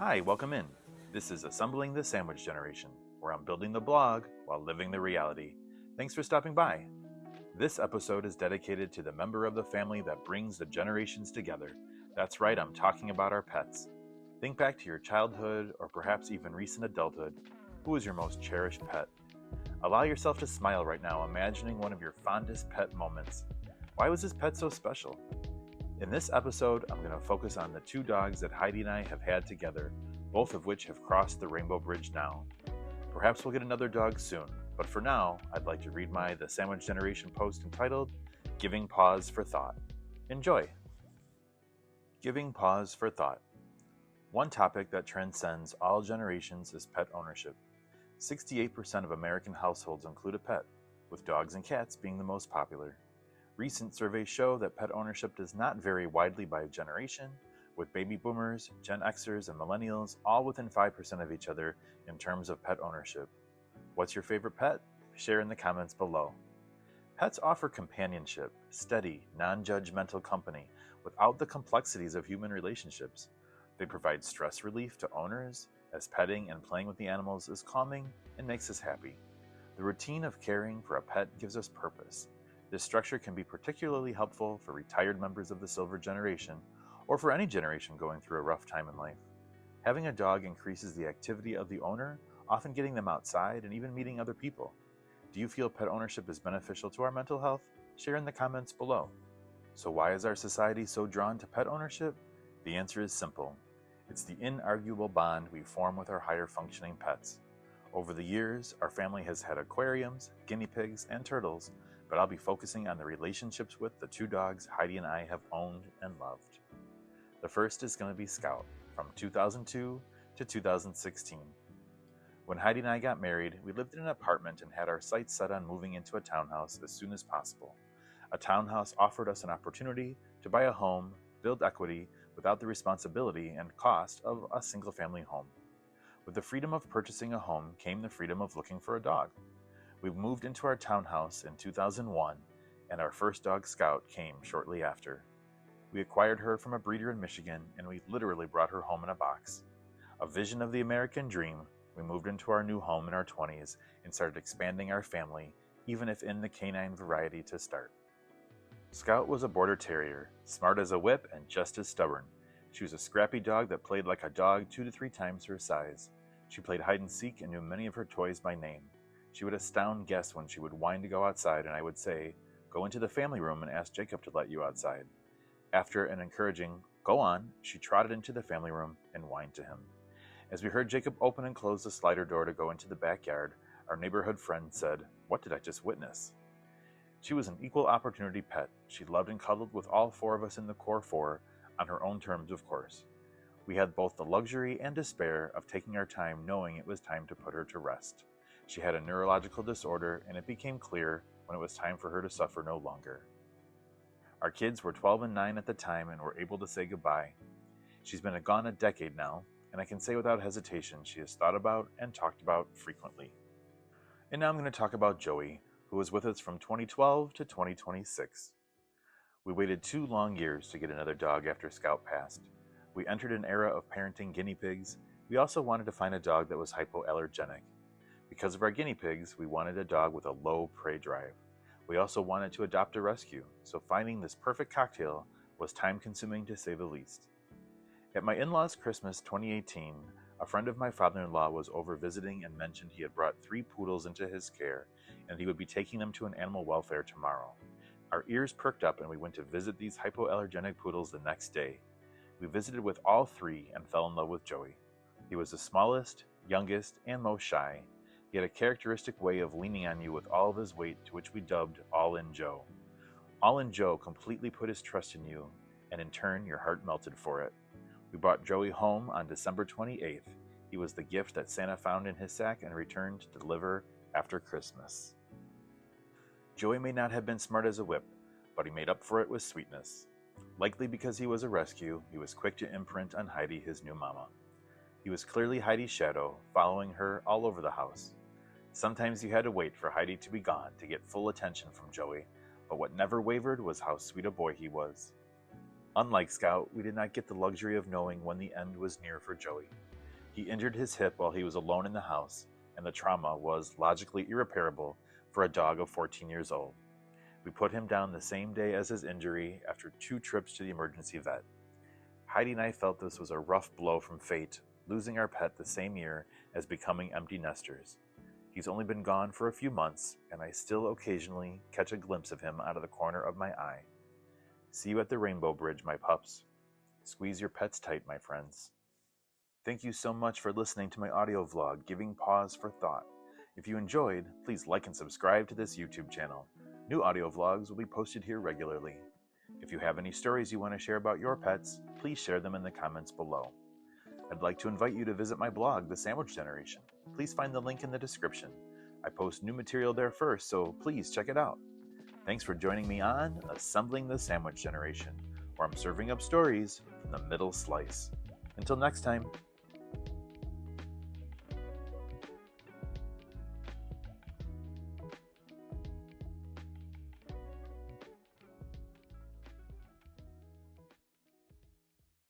Hi, welcome in. This is Assembling the Sandwich Generation, where I'm building the blog while living the reality. Thanks for stopping by. This episode is dedicated to the member of the family that brings the generations together. That's right, I'm talking about our pets. Think back to your childhood or perhaps even recent adulthood. Who is your most cherished pet? Allow yourself to smile right now, imagining one of your fondest pet moments. Why was this pet so special? In this episode, I'm going to focus on the two dogs that Heidi and I have had together, both of which have crossed the Rainbow Bridge now. Perhaps we'll get another dog soon, but for now, I'd like to read The Sandwich Generation post entitled, Giving Paws for Thought. Enjoy! Giving Paws for Thought. One topic that transcends all generations is pet ownership. 68% of American households include a pet, with dogs and cats being the most popular. Recent surveys show that pet ownership does not vary widely by generation, with baby boomers, Gen Xers, and millennials all within 5% of each other in terms of pet ownership. What's your favorite pet? Share in the comments below. Pets offer companionship, steady, non-judgmental company without the complexities of human relationships. They provide stress relief to owners, as petting and playing with the animals is calming and makes us happy. The routine of caring for a pet gives us purpose. This structure can be particularly helpful for retired members of the Silver Generation, or for any generation going through a rough time in life. Having a dog increases the activity of the owner, often getting them outside and even meeting other people. Do you feel pet ownership is beneficial to our mental health? Share in the comments below. So why is our society so drawn to pet ownership? The answer is simple. It's the inarguable bond we form with our higher functioning pets. Over the years, our family has had aquariums, guinea pigs, and turtles, but I'll be focusing on the relationships with the two dogs Heidi and I have owned and loved. The first is going to be Scout, from 2002 to 2016. When Heidi and I got married, we lived in an apartment and had our sights set on moving into a townhouse as soon as possible. A townhouse offered us an opportunity to buy a home, build equity, without the responsibility and cost of a single-family home. With the freedom of purchasing a home came the freedom of looking for a dog. We moved into our townhouse in 2001, and our first dog, Scout, came shortly after. We acquired her from a breeder in Michigan, and we literally brought her home in a box. A vision of the American dream, we moved into our new home in our 20s and started expanding our family, even if in the canine variety to start. Scout was a border terrier, smart as a whip and just as stubborn. She was a scrappy dog that played like a dog 2 to 3 times her size. She played hide and seek and knew many of her toys by name. She would astound guests when she would whine to go outside, and I would say, "Go into the family room and ask Jacob to let you outside." After an encouraging, "Go on," she trotted into the family room and whined to him. As we heard Jacob open and close the slider door to go into the backyard, our neighborhood friend said, "What did I just witness?" She was an equal opportunity pet. She loved and cuddled with all 4 of us in the core 4, on her own terms, of course. We had both the luxury and despair of taking our time knowing it was time to put her to rest. She had a neurological disorder, and it became clear when it was time for her to suffer no longer. Our kids were 12 and 9 at the time and were able to say goodbye. She's been gone a decade now, and I can say without hesitation she is thought about and talked about frequently. And now I'm going to talk about Joey, who was with us from 2012 to 2026. We waited 2 long years to get another dog after Scout passed. We entered an era of parenting guinea pigs. We also wanted to find a dog that was hypoallergenic. Because of our guinea pigs, we wanted a dog with a low prey drive. We also wanted to adopt a rescue, so finding this perfect cocktail was time-consuming to say the least. At my in-laws' Christmas 2018, a friend of my father-in-law was over visiting and mentioned he had brought 3 poodles into his care, and he would be taking them to an animal welfare tomorrow. Our ears perked up and we went to visit these hypoallergenic poodles the next day. We visited with all 3 and fell in love with Joey. He was the smallest, youngest, and most shy. He had a characteristic way of leaning on you with all of his weight, to which we dubbed All-In Joe. All-In Joe completely put his trust in you, and in turn your heart melted for it. We brought Joey home on December 28th. He was the gift that Santa found in his sack and returned to deliver after Christmas. Joey may not have been smart as a whip, but he made up for it with sweetness. Likely because he was a rescue, he was quick to imprint on Heidi, his new mama. He was clearly Heidi's shadow, following her all over the house. Sometimes you had to wait for Heidi to be gone to get full attention from Joey, but what never wavered was how sweet a boy he was. Unlike Scout, we did not get the luxury of knowing when the end was near for Joey. He injured his hip while he was alone in the house, and the trauma was logically irreparable for a dog of 14 years old. We put him down the same day as his injury after 2 trips to the emergency vet. Heidi and I felt this was a rough blow from fate, losing our pet the same year as becoming empty nesters. He's only been gone for a few months, and I still occasionally catch a glimpse of him out of the corner of my eye. See you at the Rainbow Bridge, my pups. Squeeze your pets tight, my friends. Thank you so much for listening to my audio vlog, Giving Paws for Thought. If you enjoyed, please like and subscribe to this YouTube channel. New audio vlogs will be posted here regularly. If you have any stories you want to share about your pets, please share them in the comments below. I'd like to invite you to visit my blog, The Sandwich Generation. Please find the link in the description. I post new material there first, so please check it out. Thanks for joining me on Assembling the Sandwich Generation, where I'm serving up stories from the middle slice. Until next time.